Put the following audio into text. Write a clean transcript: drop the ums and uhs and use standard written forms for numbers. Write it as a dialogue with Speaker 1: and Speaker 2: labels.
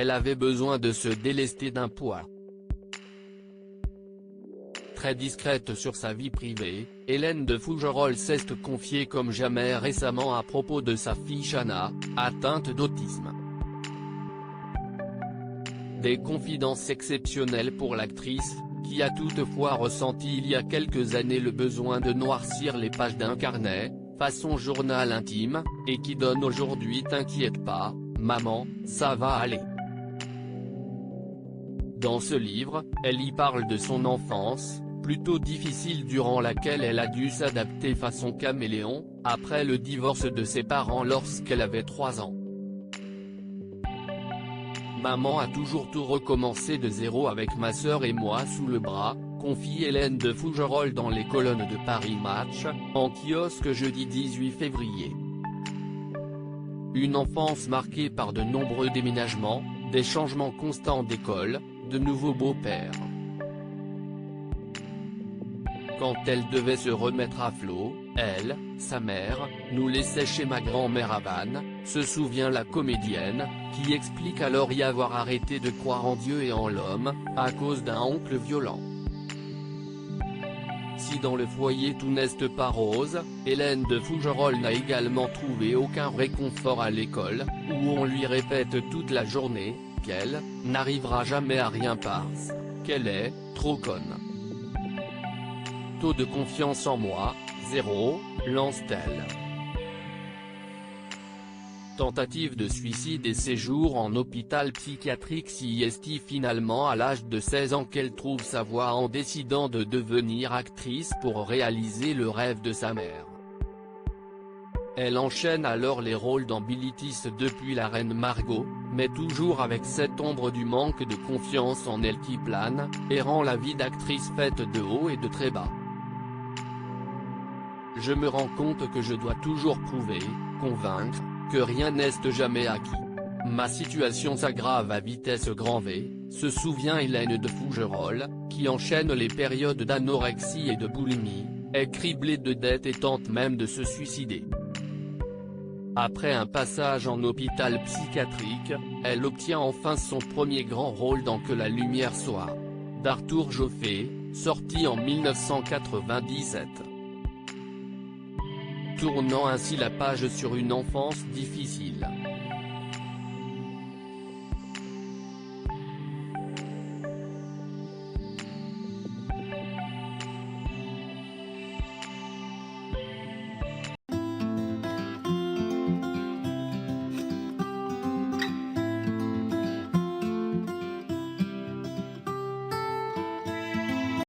Speaker 1: elle avait besoin de se délester d'un poids. Très discrète sur sa vie privée, Hélène de Fougerolles s'est confiée comme jamais récemment à propos de sa fille Shanna, atteinte d'autisme. Des confidences exceptionnelles pour l'actrice, qui a toutefois ressenti il y a quelques années le besoin de noircir les pages d'un carnet, façon journal intime, et qui donne aujourd'hui « T'inquiète pas, maman, ça va aller ». Dans ce livre, elle y parle de son enfance, plutôt difficile durant laquelle elle a dû s'adapter façon caméléon, après le divorce de ses parents lorsqu'elle avait 3 ans. Maman a toujours tout recommencé de zéro avec ma sœur et moi sous le bras, confie Hélène de Fougerolles dans les colonnes de Paris Match, en kiosque jeudi 18 février. Une enfance marquée par de nombreux déménagements, des changements constants d'école, de nouveaux beaux-pères. Quand elle devait se remettre à flot, elle, sa mère, nous laissait chez ma grand-mère à Vannes, se souvient la comédienne, qui explique alors y avoir arrêté de croire en Dieu et en l'homme, à cause d'un oncle violent. Si dans le foyer tout n'est pas rose, Hélène de Fougerolles n'a également trouvé aucun réconfort à l'école, où on lui répète toute la journée, qu'elle n'arrivera jamais à rien parce qu'elle est trop conne. Taux de confiance en moi, 0, lance-t-elle. Tentative de suicide et séjour en hôpital psychiatrique. C'est finalement à l'âge de 16 ans qu'elle trouve sa voie en décidant de devenir actrice pour réaliser le rêve de sa mère. Elle enchaîne alors les rôles dans Bilitis depuis La Reine Margot, mais toujours avec cette ombre du manque de confiance en elle qui plane, et rend la vie d'actrice faite de haut et de très bas. Je me rends compte que je dois toujours prouver, convaincre, que rien n'est jamais acquis. Ma situation s'aggrave à vitesse grand V, se souvient Hélène de Fougerolles, qui enchaîne les périodes d'anorexie et de boulimie, est criblée de dettes et tente même de se suicider. Après un passage en hôpital psychiatrique, elle obtient enfin son premier grand rôle dans Que la lumière soit, d'Arthur Joffé, sorti en 1997. Tournant ainsi la page sur une enfance difficile.